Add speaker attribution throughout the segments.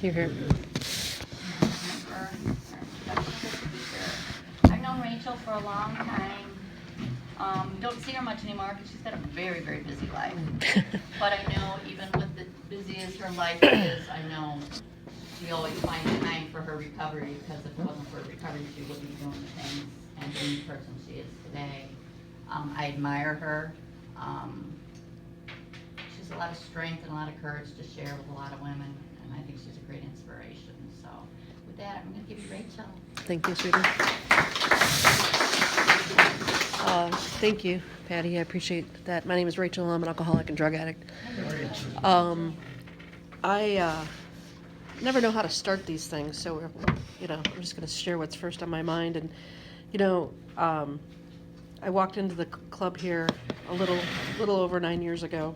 Speaker 1: You're here.
Speaker 2: I've known Rachel for a long time. Don't see her much anymore because she's got a very, very busy life. But I know even with the busy as her life is, I know she always finds time for her recovery, because if it wasn't for her recovery, she wouldn't be doing the things and being the person she is today. I admire her. She has a lot of strength and a lot of courage to share with a lot of women, and I think she's a great inspiration. So with that, I'm going to give you Rachel.
Speaker 1: Thank you, sweetie. Thank you, Patty. I appreciate that. My name is Rachel. I'm an alcoholic and drug addict. I never know how to start these things, so I'm just going to share what's first on my mind. And I walked into the club here a little over 9 years ago,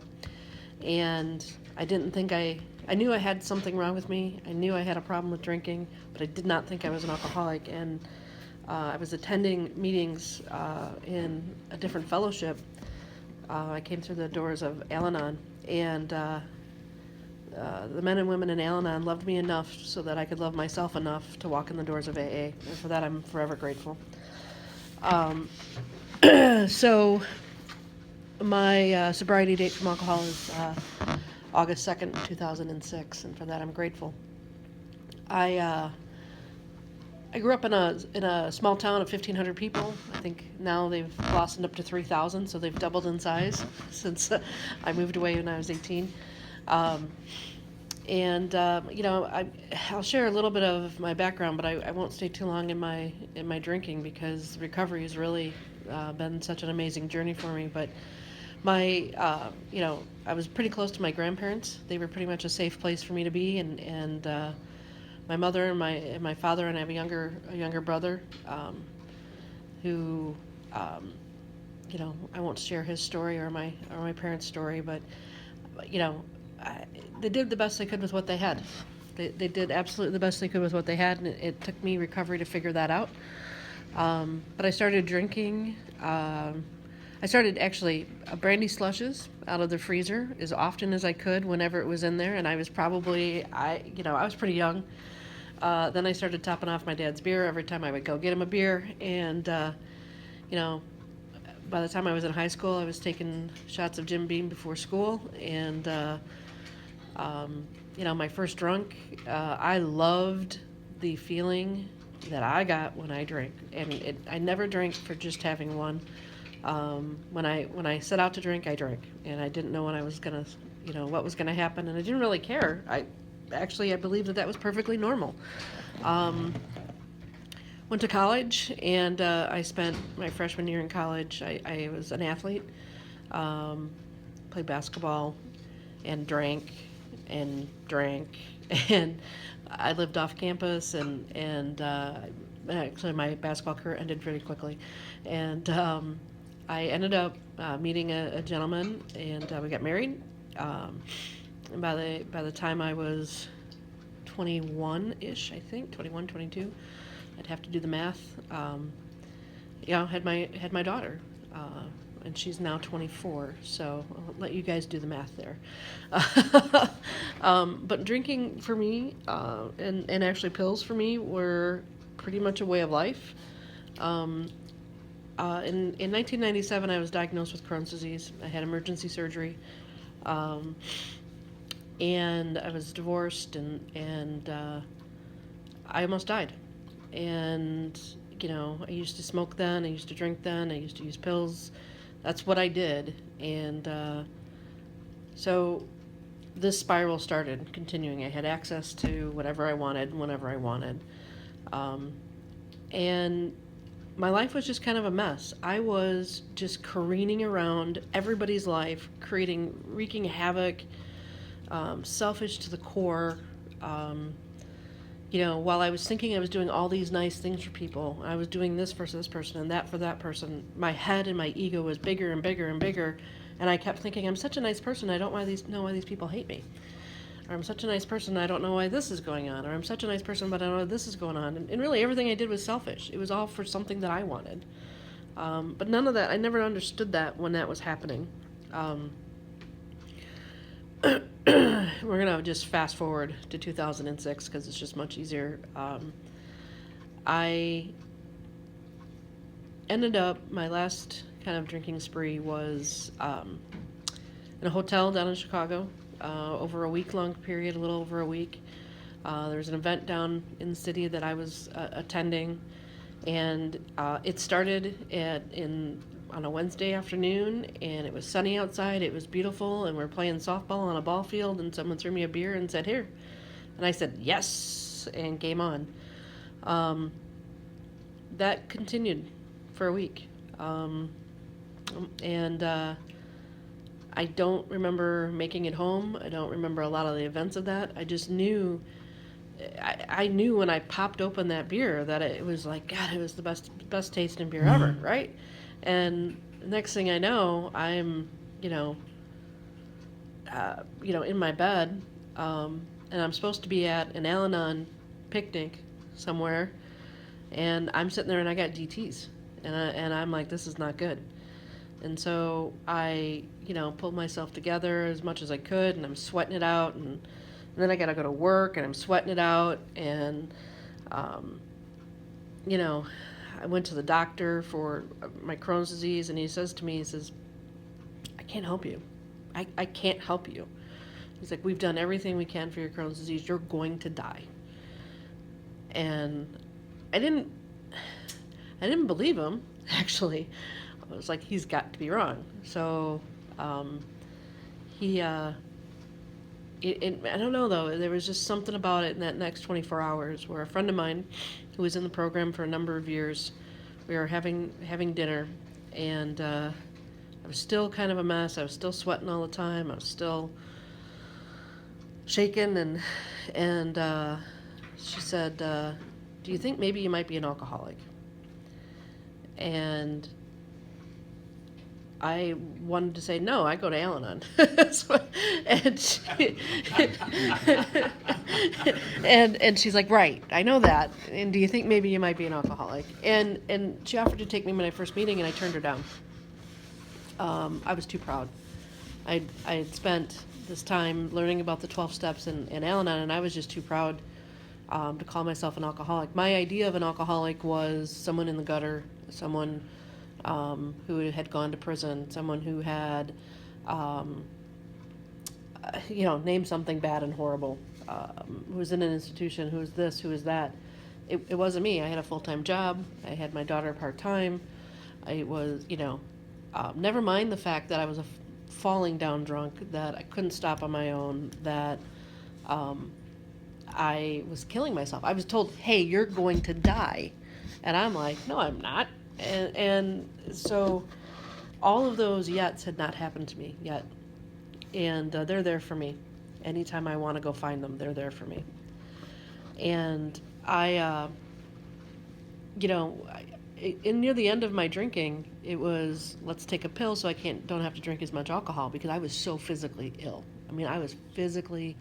Speaker 1: and I didn't think I knew I had something wrong with me. I knew I had a problem with drinking, but I did not think I was an alcoholic. And I was attending meetings in a different fellowship. I came through the doors of Al-Anon, and the men and women in Al-Anon loved me enough so that I could love myself enough to walk in the doors of AA, and for that I'm forever grateful. So my sobriety date from alcohol is August 2nd, 2006, and for that I'm grateful. I grew up in a small town of 1,500 people. I think now they've blossomed up to 3,000, so they've doubled in size since I moved away when I was 18. I'll share a little bit of my background, but I won't stay too long in my drinking, because recovery has really been such an amazing journey for me. But I was pretty close to my grandparents. They were pretty much a safe place for me to be, and my mother and my father, and I have a younger brother, who I won't share his story or my parents' story, but they did the best they could with what they had. They did absolutely the best they could with what they had, and it took me recovery to figure that out. But I started drinking. I started actually brandy slushes out of the freezer as often as I could whenever it was in there, and I was probably I was pretty young. Then I started topping off my dad's beer every time I would go get him a beer, and by the time I was in high school, I was taking shots of Jim Beam before school, and my first drunk, I loved the feeling that I got when I drank, and I never drank for just having one. When I set out to drink, I drank, and I didn't know when I was gonna, what was gonna happen, and I didn't really care. I believed that was perfectly normal. Went to college, and I spent my freshman year in college. I was an athlete, played basketball, and drank, and I lived off campus, and actually my basketball career ended very quickly, and I ended up meeting a gentleman, and we got married. And by the time I was 21-ish, I think 21, 22, I'd have to do the math. Had my daughter, and she's now 24. So I'll let you guys do the math there. But drinking for me, and actually pills for me, were pretty much a way of life. In 1997, I was diagnosed with Crohn's disease. I had emergency surgery. And I was divorced, and I almost died. And I used to smoke then, I used to drink then, I used to use pills. That's what I did. And so this spiral started continuing. I had access to whatever I wanted, whenever I wanted. And my life was just kind of a mess. I was just careening around everybody's life, wreaking havoc, selfish to the core. While I was thinking I was doing all these nice things for people, I was doing this for this person and that for that person. My head and my ego was bigger and bigger and bigger, and I kept thinking, I'm such a nice person, I don't know why these people hate me. Or I'm such a nice person, I don't know why this is going on. Or I'm such a nice person, but I don't know why this is going on. And really, everything I did was selfish. It was all for something that I wanted. But none of that, I never understood that when that was happening. we're gonna just fast forward to 2006 because it's just much easier. I ended up, my last kind of drinking spree was in a hotel down in Chicago, over a week-long period, a little over a week. There was an event down in the city that I was attending, and it started on a Wednesday afternoon, and it was sunny outside. It was beautiful, and we were playing softball on a ball field, and someone threw me a beer and said, "Here," and I said, "Yes," and game on. That continued for a week, and I don't remember making it home. I don't remember a lot of the events of that. I just knew. I knew when I popped open that beer that it was like, God, it was the best tasting beer ever, right? And the next thing I know, I'm, in my bed, and I'm supposed to be at an Al-Anon picnic somewhere, and I'm sitting there and I got DTs, and I'm like, this is not good. And so I, pulled myself together as much as I could, and I'm sweating it out, and then I got to go to work, and I'm sweating it out, and, I went to the doctor for my Crohn's disease, and he says to me, I can't help you. I can't help you. He's like, we've done everything we can for your Crohn's disease. You're going to die. And I didn't believe him, actually. I was like, he's got to be wrong. So I don't know, though. There was just something about it in that next 24 hours where a friend of mine who was in the program for a number of years, we were having dinner, and I was still kind of a mess. I was still sweating all the time. I was still shaking, and she said, do you think maybe you might be an alcoholic? And I wanted to say, no, I go to Al-Anon. and she's like, right, I know that. And do you think maybe you might be an alcoholic? And she offered to take me to my first meeting, and I turned her down. I was too proud. I had spent this time learning about the 12 steps in Al-Anon, and I was just too proud to call myself an alcoholic. My idea of an alcoholic was someone in the gutter, someone who had gone to prison, someone who had, named something bad and horrible, who was in an institution, who was this, who was that. It wasn't me. I had a full-time job. I had my daughter part-time. I was, never mind the fact that I was a falling down drunk, that I couldn't stop on my own, that I was killing myself. I was told, hey, you're going to die. And I'm like, no, I'm not. And so all of those yets had not happened to me yet. And they're there for me. Anytime I want to go find them, they're there for me. And I, near the end of my drinking, it was, let's take a pill so I don't have to drink as much alcohol, because I was so physically ill. I mean, I was physically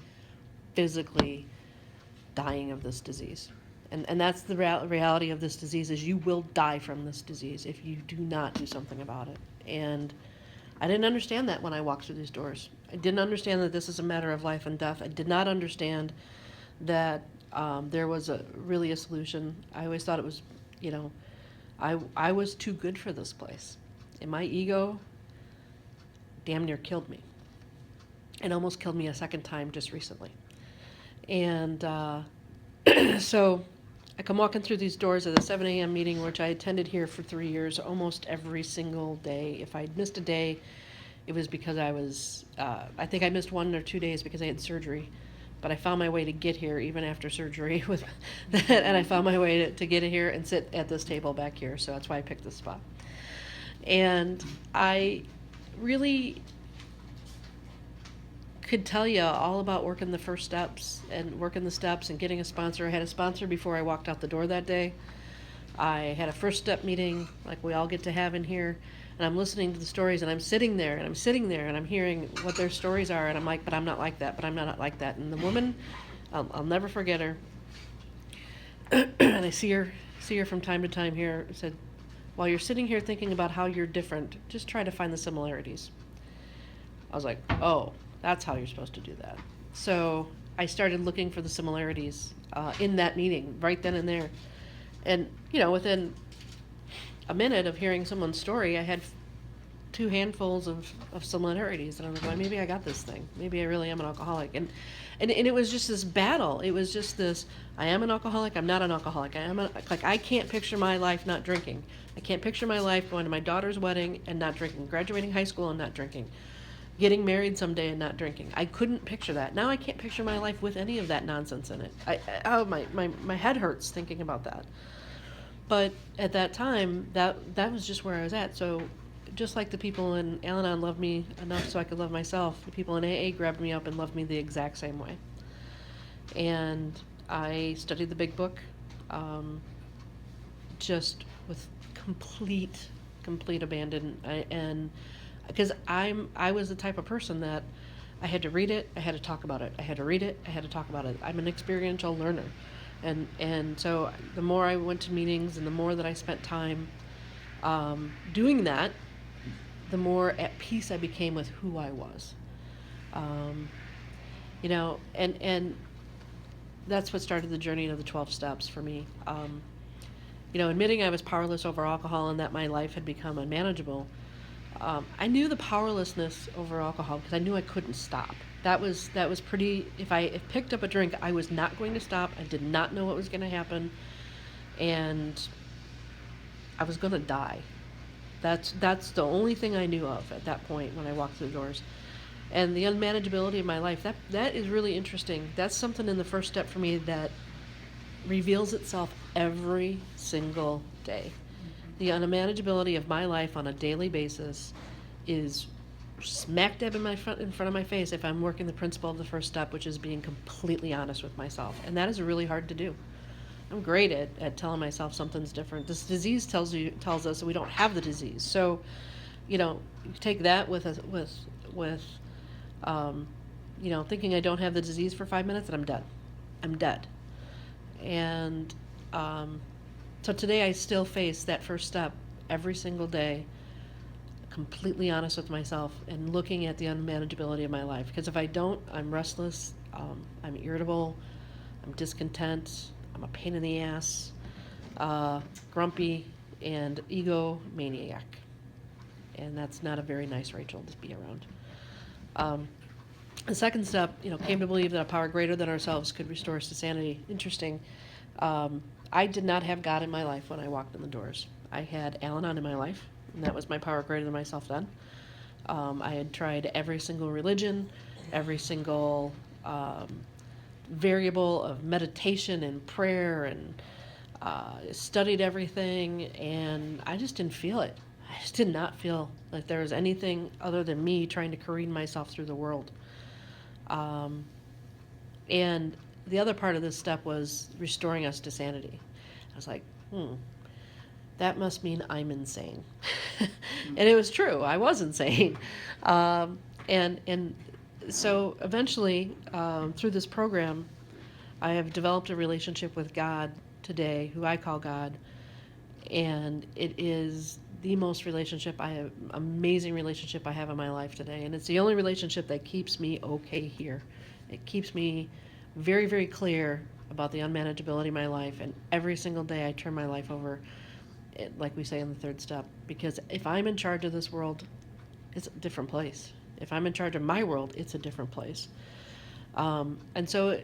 Speaker 1: dying of this disease. And that's the reality of this disease, is you will die from this disease if you do not do something about it. And I didn't understand that when I walked through these doors. I didn't understand that this is a matter of life and death. I did not understand that there was really a solution. I always thought it was, I was too good for this place. And my ego damn near killed me. It almost killed me a second time just recently. And so I come walking through these doors at a 7 a.m. meeting, which I attended here for 3 years, almost every single day. If I'd missed a day, it was because I think I missed 1 or 2 days because I had surgery. But I found my way to get here even after surgery, and I found my way to get here and sit at this table back here. So that's why I picked this spot. And I really could tell you all about working the first steps and working the steps and getting a sponsor. I had a sponsor before I walked out the door that day. I had a first step meeting like we all get to have in here, and I'm listening to the stories, and I'm sitting there and I'm hearing what their stories are, and I'm like, but I'm not like that, but I'm not like that. And the woman, I'll never forget her. And I see her from time to time here, said, while you're sitting here thinking about how you're different, just try to find the similarities. I was like, oh, That's how you're supposed to do that. So I started looking for the similarities in that meeting right then and there. And, within a minute of hearing someone's story, I had two handfuls of similarities. And I was like, well, maybe I got this thing. Maybe I really am an alcoholic. And it was just this battle. It was just this, I am an alcoholic, I'm not an alcoholic. I can't picture my life not drinking. I can't picture my life going to my daughter's wedding and not drinking, graduating high school and not drinking, getting married someday and not drinking. I couldn't picture that. Now I can't picture my life with any of that nonsense in it. My head hurts thinking about that. But at that time, that was just where I was at. So just like the people in Al-Anon loved me enough so I could love myself, the people in AA grabbed me up and loved me the exact same way. And I studied the big book, just with complete abandon. And because I was the type of person that I had to read it, I had to talk about it. I had to read it, I had to talk about it. I'm an experiential learner. And so the more I went to meetings and the more that I spent time doing that, the more at peace I became with who I was. And that's what started the journey of the 12 steps for me. Admitting I was powerless over alcohol and that my life had become unmanageable, I knew the powerlessness over alcohol because I knew I couldn't stop. That was pretty, if I picked up a drink, I was not going to stop. I did not know what was going to happen. And I was going to die. That's the only thing I knew of at that point when I walked through the doors. And the unmanageability of my life, that is really interesting. That's something in the first step for me that reveals itself every single day. The unmanageability of my life on a daily basis is smack dab in front of my face if I'm working the principle of the first step, which is being completely honest with myself. And that is really hard to do. I'm great at telling myself something's different. This disease tells us we don't have the disease. So, you take that with thinking I don't have the disease for 5 minutes and I'm dead. I'm dead. And so today I still face that first step every single day, completely honest with myself and looking at the unmanageability of my life. Because if I don't, I'm restless, I'm irritable, I'm discontent, I'm a pain in the ass, grumpy, and egomaniac. And that's not a very nice Rachel to be around. The second step, came to believe that a power greater than ourselves could restore us to sanity. Interesting. I did not have God in my life when I walked in the doors. I had Al-Anon in my life, and that was my power greater than myself then. I had tried every single religion, every single variable of meditation and prayer, and studied everything, and I just didn't feel it. I just did not feel like there was anything other than me trying to careen myself through the world. And the other part of this step was restoring us to sanity. I was like, that must mean I'm insane. And it was true. I was insane. And so eventually, through this program, I have developed a relationship with God today, who I call God. And it is the most amazing relationship I have in my life today. And it's the only relationship that keeps me okay here. It keeps me very, very clear about the unmanageability of my life. And every single day I turn my life over, like we say in the third step. Because if I'm in charge of this world, it's a different place. If I'm in charge of my world, it's a different place. And so,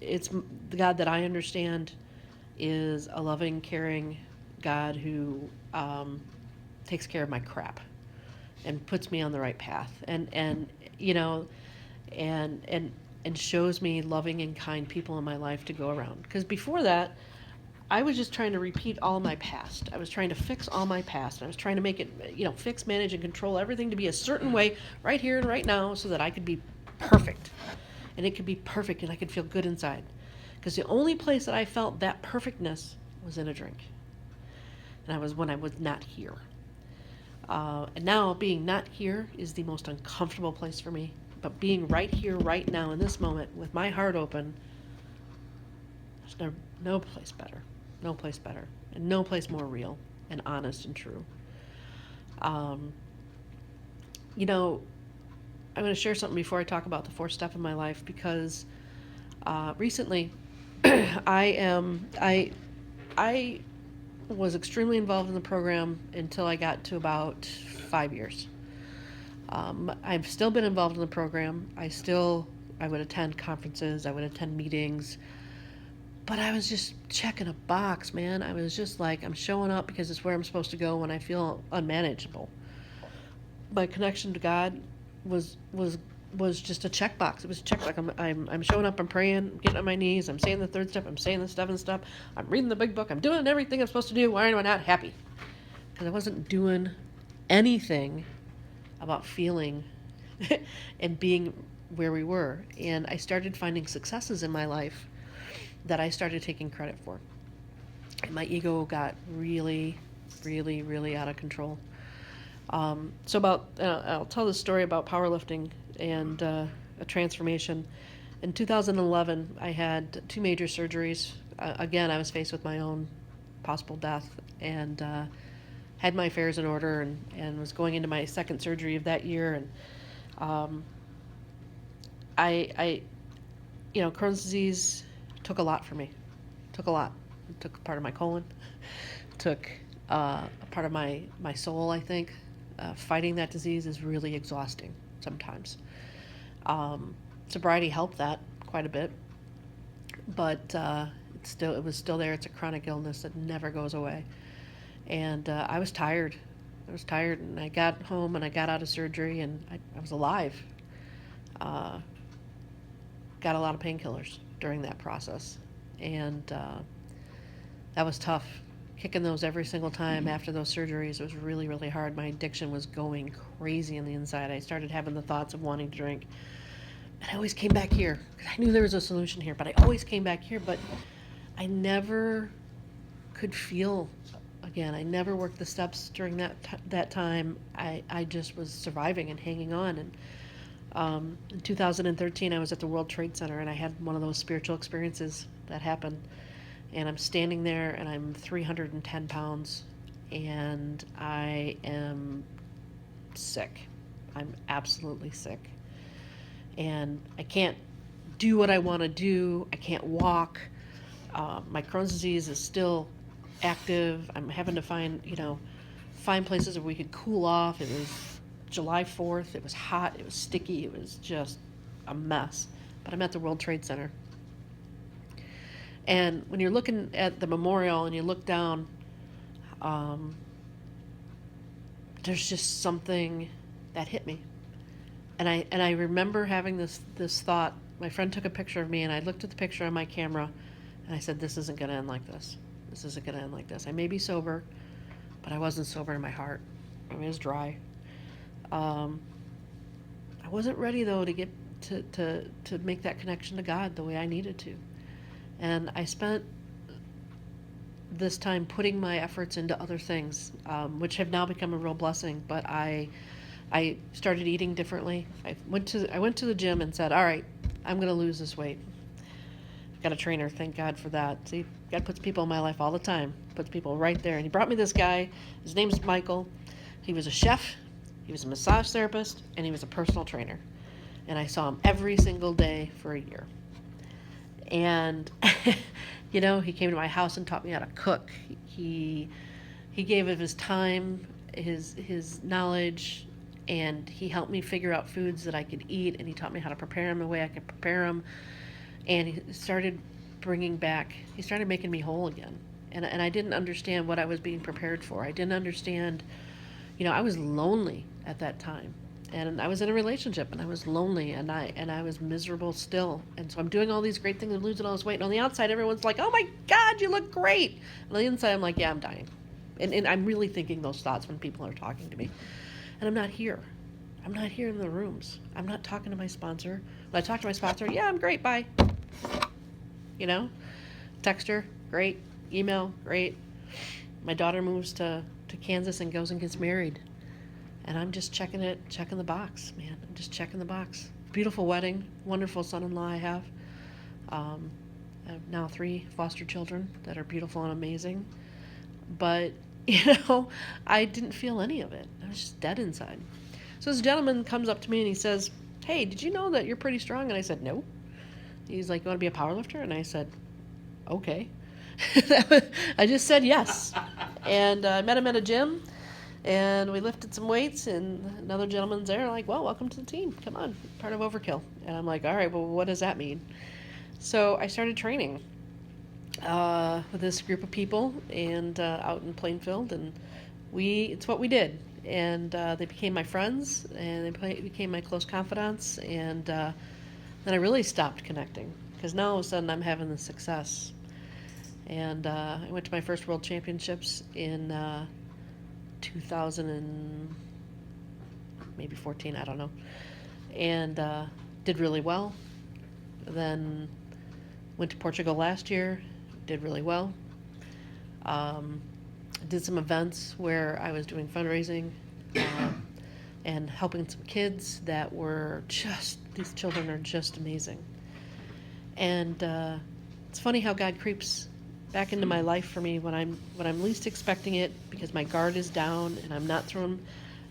Speaker 1: it's the God that I understand is a loving, caring God who takes care of my crap and puts me on the right path, and shows me loving and kind people in my life to go around. Because before that, I was just trying to repeat all my past. I was trying to fix all my past. I was trying to make it, fix, manage, and control everything to be a certain way right here and right now so that I could be perfect. And it could be perfect and I could feel good inside. Because the only place that I felt that perfectness was in a drink. And when I was not here. And now being not here is the most uncomfortable place for me. But being right here, right now, in this moment, with my heart open, there's no place better. No place better. And no place more real and honest and true. going to share something before I talk about the fourth step in my life, because recently I was extremely involved in the program until I got to about 5 years. I've still been involved in the program. I would attend conferences, I would attend meetings, but I was just checking a box, man. I was just like, I'm showing up because it's where I'm supposed to go when I feel unmanageable. My connection to God was just a checkbox. It was a checkbox. I'm showing up. I'm praying. I'm getting on my knees. I'm saying the third step. I'm saying the seventh step. I'm reading the big book. I'm doing everything I'm supposed to do. Why am I not happy? Because I wasn't doing anything about feeling and being where we were. And I started finding successes in my life that I started taking credit for. And my ego got really, really, really out of control. I'll tell the story about powerlifting and a transformation. In 2011, I had 2 major surgeries. Again, I was faced with my own possible death, and had my affairs in order, and was going into my second surgery of that year. And Crohn's disease took a lot for me. Took a lot. It took part of my colon. Took a part of my soul, I think. Fighting that disease is really exhausting sometimes. Sobriety helped that quite a bit, but it was still there. It's a chronic illness that never goes away. And I was tired. And I got home and I got out of surgery, and I was alive. Got a lot of painkillers during that process, and that was tough. Kicking those every single time after those surgeries was really, really hard. My addiction was going crazy on the inside. I started having the thoughts of wanting to drink. And I always came back here, because I knew there was a solution here, but I always came back here. But I never could feel again. I never worked the steps during that time. I just was surviving and hanging on. And in 2013, I was at the World Trade Center, and I had one of those spiritual experiences that happened. And I'm standing there, and I'm 310 pounds, and I am sick. I'm absolutely sick. And I can't do what I want to do. I can't walk. My Crohn's disease is still active. I'm having to find places where we could cool off. It was July 4th. It was hot. It was sticky. It was just a mess. But I'm at the World Trade Center. And when you're looking at the memorial and you look down, there's just something that hit me. And I remember having this thought. My friend took a picture of me, and I looked at the picture on my camera, and I said, this isn't going to end like this. This isn't going to end like this. I may be sober, but I wasn't sober in my heart. I mean, it was dry. I wasn't ready, though, to get to make that connection to God the way I needed to. And I spent this time putting my efforts into other things, which have now become a real blessing. But I started eating differently. I went to the gym and said, all right, I'm going to lose this weight. I've got a trainer, thank God for that. See, God puts people in my life all the time, puts people right there. And he brought me this guy. His name's Michael. He was a chef, he was a massage therapist, and he was a personal trainer. And I saw him every single day for a year. And, he came to my house and taught me how to cook. He gave of his time, his knowledge, and he helped me figure out foods that I could eat, and he taught me how to prepare them the way I could prepare them. And he started making me whole again. And I didn't understand what I was being prepared for. I didn't understand, I was lonely at that time. And I was in a relationship, and I was lonely, and I was miserable still. And so I'm doing all these great things and losing all this weight. And on the outside, everyone's like, oh my God, you look great. And on the inside, I'm like, yeah, I'm dying. And I'm really thinking those thoughts when people are talking to me. And I'm not here. I'm not here in the rooms. I'm not talking to my sponsor. When I talk to my sponsor, yeah, I'm great, bye. Text her, great. Email, great. My daughter moves to Kansas and goes and gets married. And I'm just checking the box, man. I'm just checking the box. Beautiful wedding, wonderful son-in-law I have. I have now 3 foster children that are beautiful and amazing. But, I didn't feel any of it. I was just dead inside. So this gentleman comes up to me and he says, hey, did you know that you're pretty strong? And I said, no. He's like, you want to be a power lifter? And I said, okay. I just said yes. And I met him at a gym, and we lifted some weights, and another gentleman's there, like, well, welcome to the team. Come on, part of Overkill. And I'm like, all right, well, what does that mean? So I started training with this group of people and out in Plainfield, and it's what we did. And they became my friends, and they became my close confidants, and then I really stopped connecting, because now all of a sudden I'm having the success. And I went to my first World Championships in 2000 and maybe 14, I don't know, and did really well. Then went to Portugal last year, did really well. Did some events where I was doing fundraising and helping some kids that were these children are just amazing. And it's funny how God creeps back into my life for me when I'm least expecting it, because my guard is down and I'm not throwing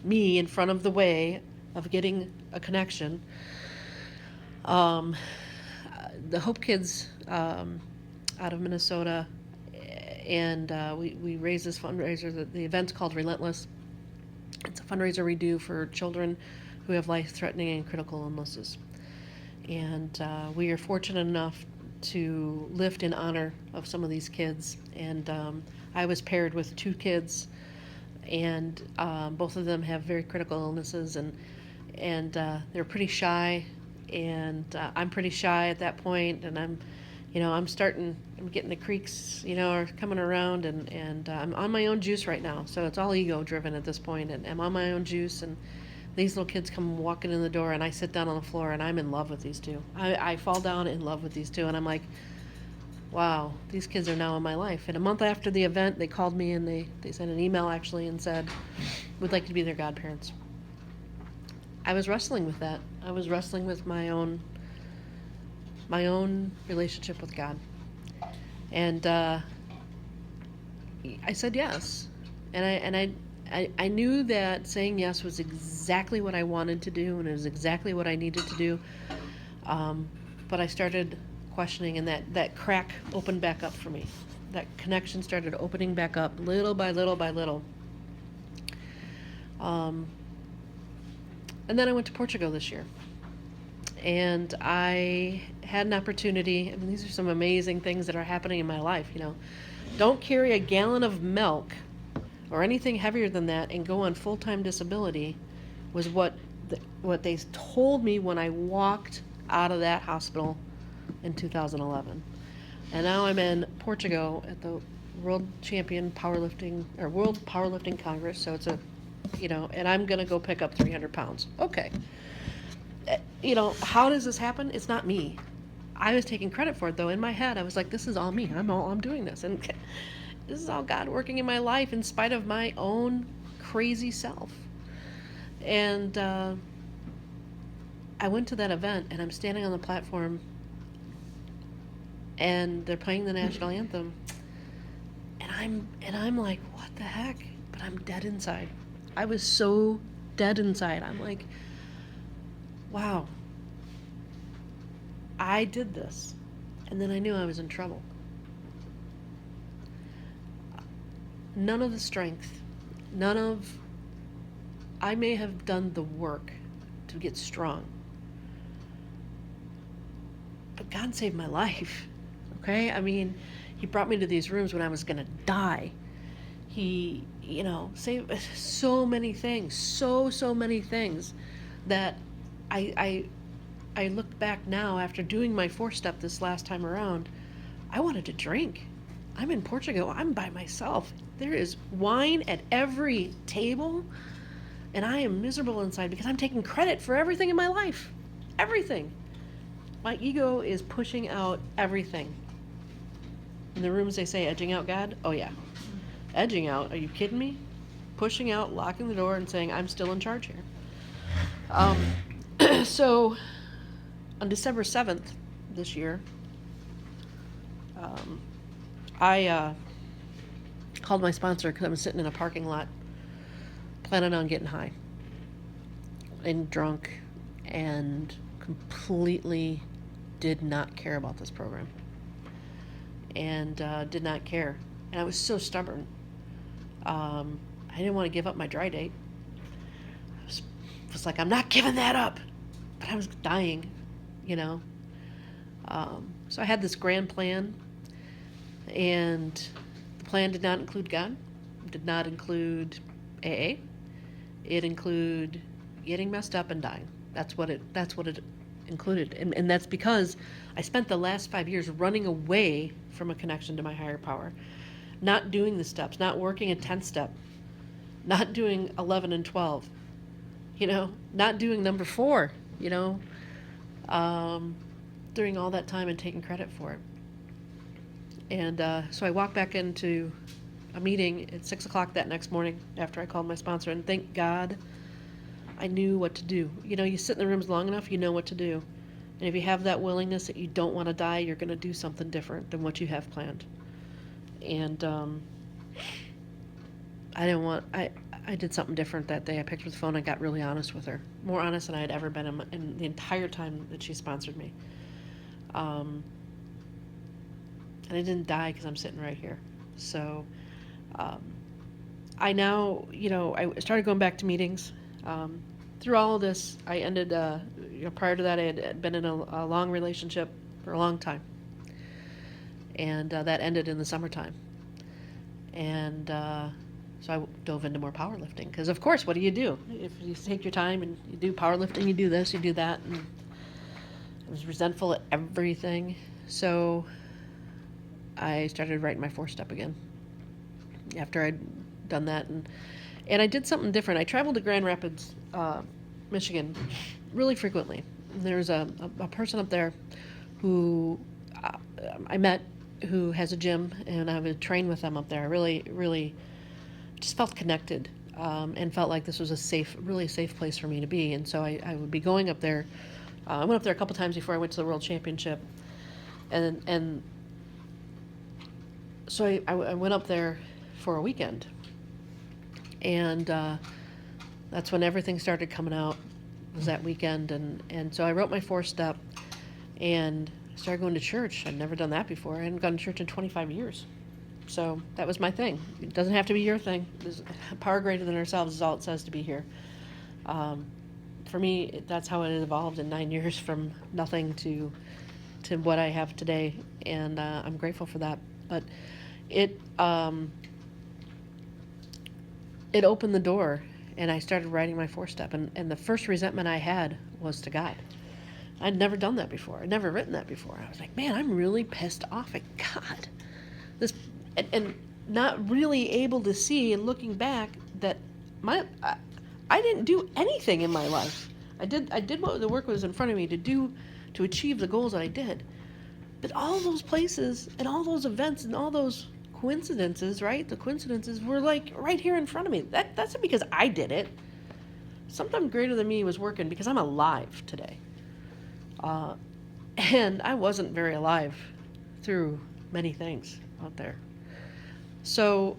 Speaker 1: me in front of the way of getting a connection. The Hope Kids out of Minnesota, and we raise this fundraiser. The event's called Relentless. It's a fundraiser we do for children who have life-threatening and critical illnesses. And we are fortunate enough to lift in honor of some of these kids. And I was paired with 2 kids, and both of them have very critical illnesses, and they're pretty shy, and I'm pretty shy at that point, and I'm getting the creaks, are coming around, and I'm on my own juice right now, so it's all ego driven at this point, and I'm on my own juice, and these little kids come walking in the door, and I sit down on the floor, and I'm in love with these 2. I fall down in love with these 2, and I'm like, wow, these kids are now in my life. And a month after the event, they called me, and they sent an email actually and said, we'd like to be their godparents. I was wrestling with that. I was wrestling with my own relationship with God. And I said yes. And I knew that saying yes was exactly what I wanted to do, and it was exactly what I needed to do. But I started questioning, and that crack opened back up for me. That connection started opening back up little by little by little. And then I went to Portugal this year. And I had an opportunity. I mean, these are some amazing things that are happening in my life, Don't carry a gallon of milk or anything heavier than that and go on full-time disability was what they told me when I walked out of that hospital in 2011. And now I'm in Portugal at the World Powerlifting Congress. So it's and I'm going to go pick up 300 pounds. Okay. How does this happen? It's not me. I was taking credit for it, though. In my head, I was like, this is all me. I'm doing this. And this is all God working in my life in spite of my own crazy self. And I went to that event, and I'm standing on the platform, and they're playing the national anthem. And I'm like, what the heck? But I'm dead inside. I was so dead inside. I'm like, wow, I did this. And then I knew I was in trouble. None of the strength, I may have done the work to get strong. But God saved my life, okay? I mean, He brought me to these rooms when I was going to die. He, saved so many things, so many things that I look back now after doing my 4-step this last time around. I wanted to drink. I'm in Portugal. I'm by myself. There is wine at every table, and I am miserable inside because I'm taking credit for everything in my life. Everything. My ego is pushing out everything. In the rooms they say, edging out God? Oh yeah. Edging out? Are you kidding me? Pushing out, locking the door, and saying, I'm still in charge here. So, on December 7th this year, I called my sponsor because I was sitting in a parking lot planning on getting high and drunk and completely did not care about this program, and did not care. And I was so stubborn. I didn't want to give up my dry date. I was like, I'm not giving that up. But I was dying, you know. So I had this grand plan, and the plan did not include God, did not include AA. It included getting messed up and dying. That's what it included. And that's because I spent the last 5 years running away from a connection to my higher power, not doing the steps, not working a 10th step, not doing 11 and 12, not doing number 4, during all that time and taking credit for it. And so I walked back into a meeting at 6 o'clock that next morning after I called my sponsor, and thank God I knew what to do. You sit in the rooms long enough, you know what to do. And if you have that willingness that you don't want to die, you're going to do something different than what you have planned. And I did something different that day. I picked up the phone and got really honest with her. More honest than I had ever been in the entire time that she sponsored me. And I didn't die because I'm sitting right here. So I now, I started going back to meetings. Through all of this, I ended, prior to that, I had been in a long relationship for a long time. And that ended in the summertime. And so I dove into more powerlifting. Because, of course, what do? If you take your time and you do powerlifting, you do this, you do that. And I was resentful at everything. So I started writing my 4-step again after I'd done that. And I did something different. I traveled to Grand Rapids, Michigan, really frequently. There's a person up there who I met who has a gym, and I would train with them up there. I really, really just felt connected and felt like this was really safe place for me to be. And so I would be going up there. I went up there a couple times before I went to the World Championship. And so I went up there for a weekend. And that's when everything started coming out, was that weekend. And so I wrote my 4-step and started going to church. I'd never done that before. I hadn't gone to church in 25 years. So that was my thing. It doesn't have to be your thing. There's power greater than ourselves is all it says to be here. For me, that's how it evolved in 9 years, from nothing to what I have today. And I'm grateful for that. But it opened the door, and I started writing my 4-step. And the first resentment I had was to God. I'd never done that before. I'd never written that before. I was like, man, I'm really pissed off at God. And not really able to see, and looking back, that I didn't do anything in my life. I did what the work was in front of me to achieve the goals that I did. But all those places and all those events and all those coincidences, right? The coincidences were like right here in front of me. That's not because I did it. Something greater than me was working because I'm alive today. And I wasn't very alive through many things out there. So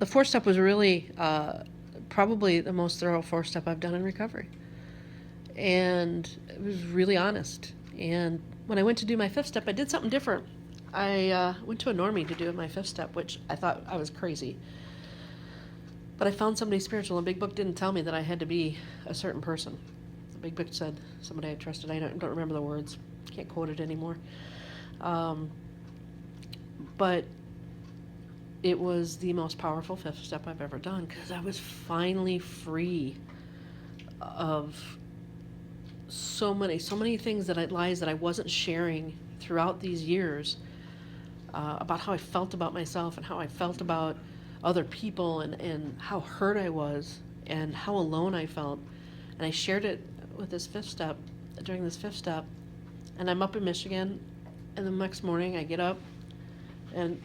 Speaker 1: the 4-step was really probably the most thorough 4-step I've done in recovery. And it was really honest. And when I went to do my 5th step, I did something different. I went to a normie to do my 5th step, which I thought I was crazy. But I found somebody spiritual, and Big Book didn't tell me that I had to be a certain person. The Big Book said somebody I trusted. I don't remember the words. Can't quote it anymore. But it was the most powerful 5th step I've ever done, because I was finally free of so many things lies that I wasn't sharing throughout these years, about how I felt about myself and how I felt about other people, and how hurt I was and how alone I felt. And I shared it with this 5th step, during this 5th step. And I'm up in Michigan, and the next morning I get up and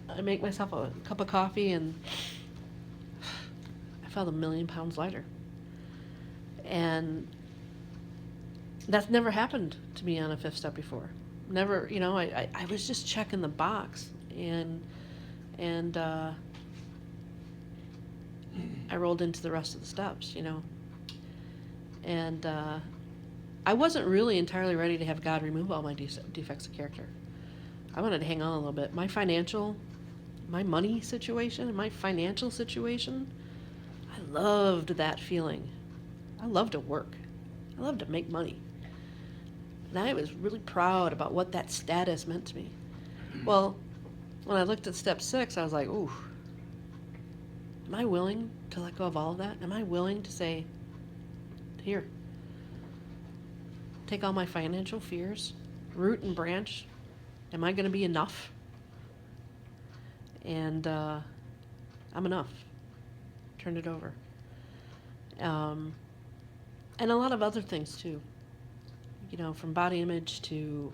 Speaker 1: I make myself a cup of coffee, and I felt 1,000,000 pounds lighter. And that's never happened to me on a 5th step before. Never, I was just checking the box, and I rolled into the rest of the steps, And I wasn't really entirely ready to have God remove all my defects of character. I wanted to hang on a little bit. My money situation, my financial situation, I loved that feeling. I loved to work. I loved to make money. And I was really proud about what that status meant to me. Well, when I looked at step 6, I was like, ooh, am I willing to let go of all of that? Am I willing to say, here, take all my financial fears, root and branch? Am I going to be enough? And I'm enough. Turned it over. And a lot of other things too. You know, from body image to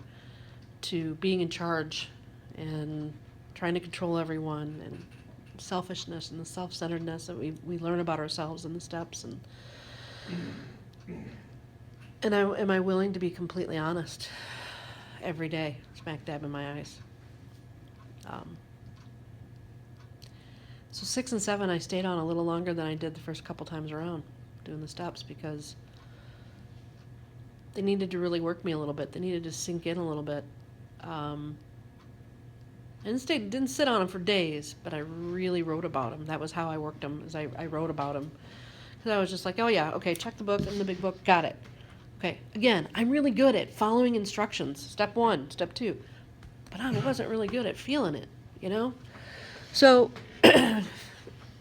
Speaker 1: being in charge and trying to control everyone, and selfishness and the self-centeredness that we learn about ourselves in the steps. And am I willing to be completely honest every day, smack dab in my eyes? So 6 and 7, I stayed on a little longer than I did the first couple times around doing the steps, because they needed to really work me a little bit. They needed to sink in a little bit. And didn't sit on them for days, but I really wrote about them. That was how I worked them, is I wrote about them. Because I was just like, oh yeah, okay, check the book and the big book, got it. Okay, again, I'm really good at following instructions, step 1, step 2. But I wasn't really good at feeling it, you know? So I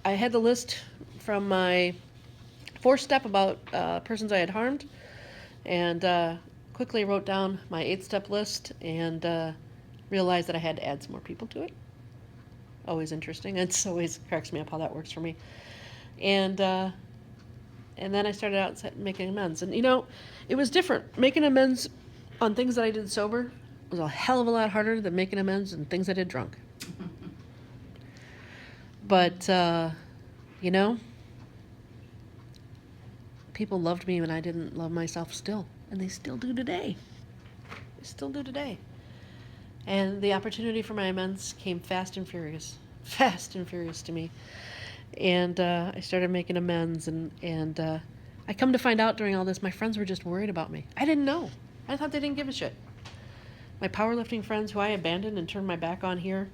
Speaker 1: had the list from my 4th step about persons I had harmed, and quickly wrote down my 8th step list, and realized that I had to add some more people to it. Always interesting. It's always cracks me up how that works for me. And then I started out making amends. And, you know, it was different. Making amends on things that I did sober was a hell of a lot harder than making amends on things I did drunk. But, you know, people loved me when I didn't love myself still. And they still do today. They still do today. And the opportunity for my amends came fast and furious to me. And I started making amends, and I come to find out during all this, my friends were just worried about me. I didn't know. I thought they didn't give a shit. My powerlifting friends who I abandoned and turned my back on here,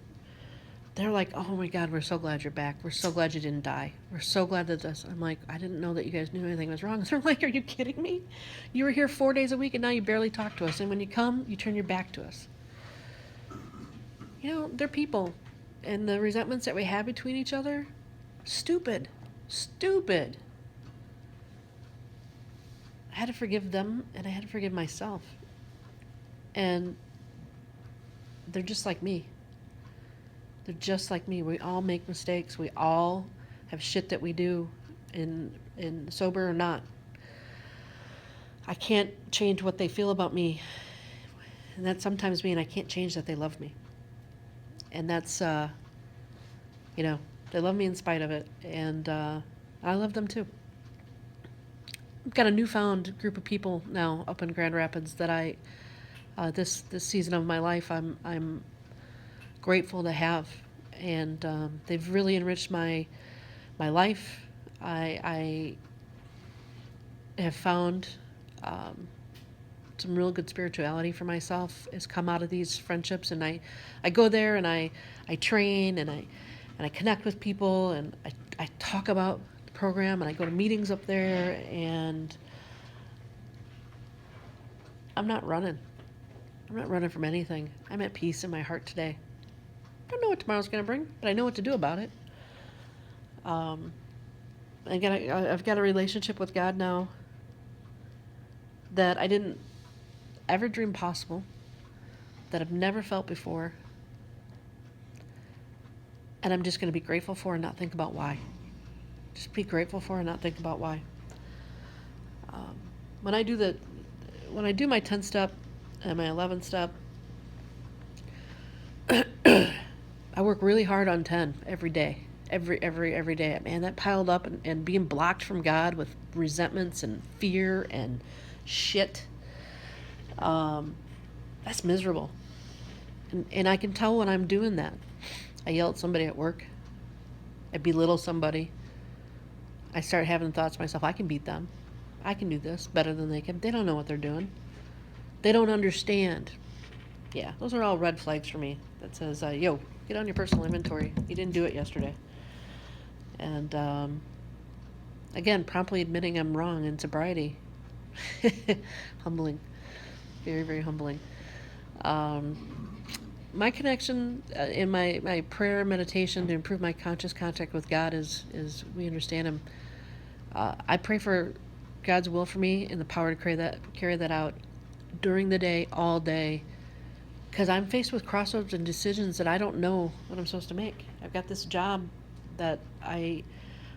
Speaker 1: they're like, oh my God, we're so glad you're back. We're so glad you didn't die. We're so glad that this. I'm like, I didn't know that you guys knew anything was wrong. They're like, are you kidding me? You were here 4 days a week, and now you barely talk to us. And when you come, you turn your back to us. You know, they're people. And the resentments that we have between each other, stupid. Stupid. I had to forgive them, and I had to forgive myself. And they're just like me. They're just like me. We all make mistakes. We all have shit that we do, in sober or not. I can't change what they feel about me. And that sometimes means I can't change that they love me. And that's, you know, they love me in spite of it. And I love them too. I've got a newfound group of people now up in Grand Rapids that I, this season of my life, I'm grateful to have. And they've really enriched my life. I have found some real good spirituality for myself has come out of these friendships, and I go there and I train and I connect with people, and I talk about the program, and I go to meetings up there, and I'm not running from anything. I'm at peace in my heart today. I don't know what tomorrow's going to bring, but I know what to do about it. Again, I've got a relationship with God now that I didn't ever dream possible, that I've never felt before, and I'm just going to be grateful for and not think about why. Just be grateful for and not think about why. When I do my 10 step and my 11 step, I work really hard on 10 every day. Every day. Man, that piled up, and being blocked from God with resentments and fear and shit. That's miserable. And I can tell when I'm doing that. I yell at somebody at work. I belittle somebody. I start having thoughts to myself, I can beat them. I can do this better than they can. They don't know what they're doing. They don't understand. Yeah, those are all red flags for me. That says, yo, get on your personal inventory. You didn't do it yesterday. And again, promptly admitting I'm wrong in sobriety. Humbling. Very, very humbling. My connection in my prayer meditation to improve my conscious contact with God is we understand Him. I pray for God's will for me and the power to carry that out during the day, all day, because I'm faced with crossroads and decisions that I don't know what I'm supposed to make. I've got this job that I'm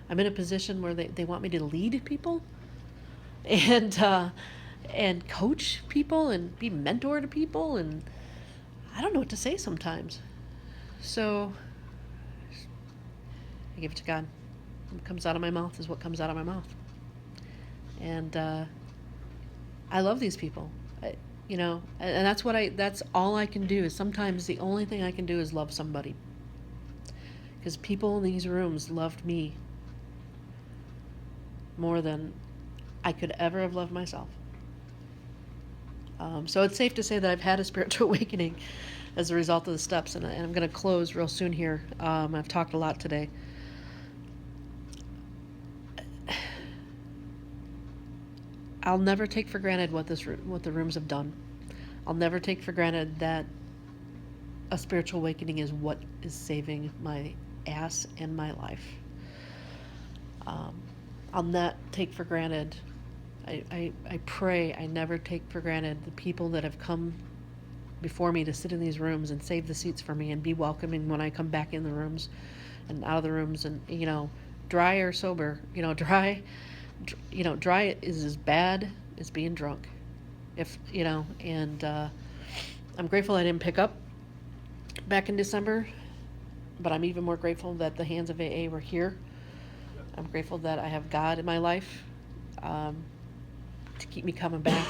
Speaker 1: in a position where they want me to lead people and coach people and be mentor to people, and I don't know what to say sometimes. So I give it to God. What comes out of my mouth is what comes out of my mouth. And I love these people. And that's all I can do. Is sometimes the only thing I can do is love somebody. Because people in these rooms loved me more than I could ever have loved myself. So it's safe to say that I've had a spiritual awakening as a result of the steps, and I'm going to close real soon here. I've talked a lot today. I'll never take for granted what the rooms have done. I'll never take for granted that a spiritual awakening is what is saving my ass and my life. I'll not take for granted. I pray I never take for granted the people that have come before me to sit in these rooms and save the seats for me and be welcoming when I come back in the rooms and out of the rooms, and dry or sober. Dry is as bad as being drunk. And I'm grateful I didn't pick up back in December, but I'm even more grateful that the hands of AA were here. I'm grateful that I have God in my life to keep me coming back.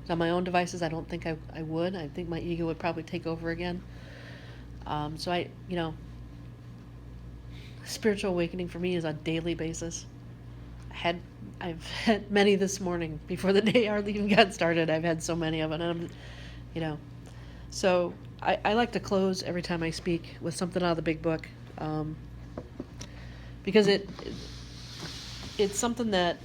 Speaker 1: On my own devices, I don't think I would. I think my ego would probably take over again. So spiritual awakening for me is on a daily basis. I've had many this morning before the day hardly even got started. I've had so many of it, and so I like to close every time I speak with something out of the big book, because it's something that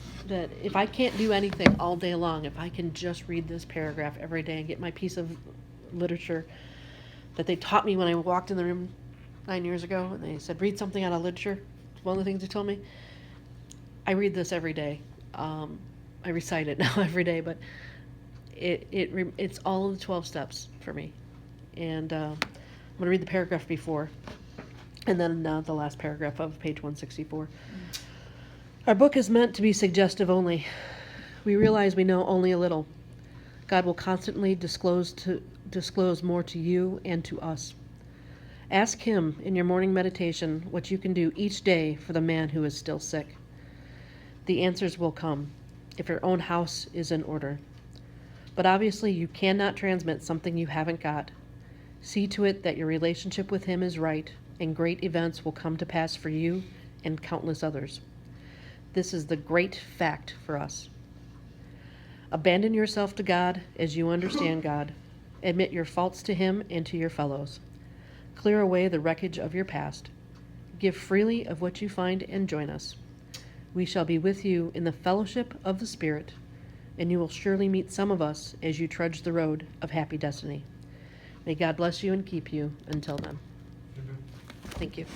Speaker 1: if I can't do anything all day long, if I can just read this paragraph every day and get my piece of literature that they taught me when I walked in the room 9 years ago, and they said, read something out of literature. One of the things they told me. I read this every day. I recite it now every day, but it's all of the 12 steps for me. And I'm going to read the paragraph before, and then the last paragraph of page 164. Our book is meant to be suggestive only. We realize we know only a little. God will constantly disclose more to you and to us. Ask Him in your morning meditation what you can do each day for the man who is still sick. The answers will come if your own house is in order. But obviously you cannot transmit something you haven't got. See to it that your relationship with Him is right, and great events will come to pass for you and countless others. This is the great fact for us. Abandon yourself to God as you understand God. Admit your faults to Him and to your fellows. Clear away the wreckage of your past. Give freely of what you find and join us. We shall be with you in the fellowship of the Spirit, and you will surely meet some of us as you trudge the road of happy destiny. May God bless you and keep you until then. Thank you.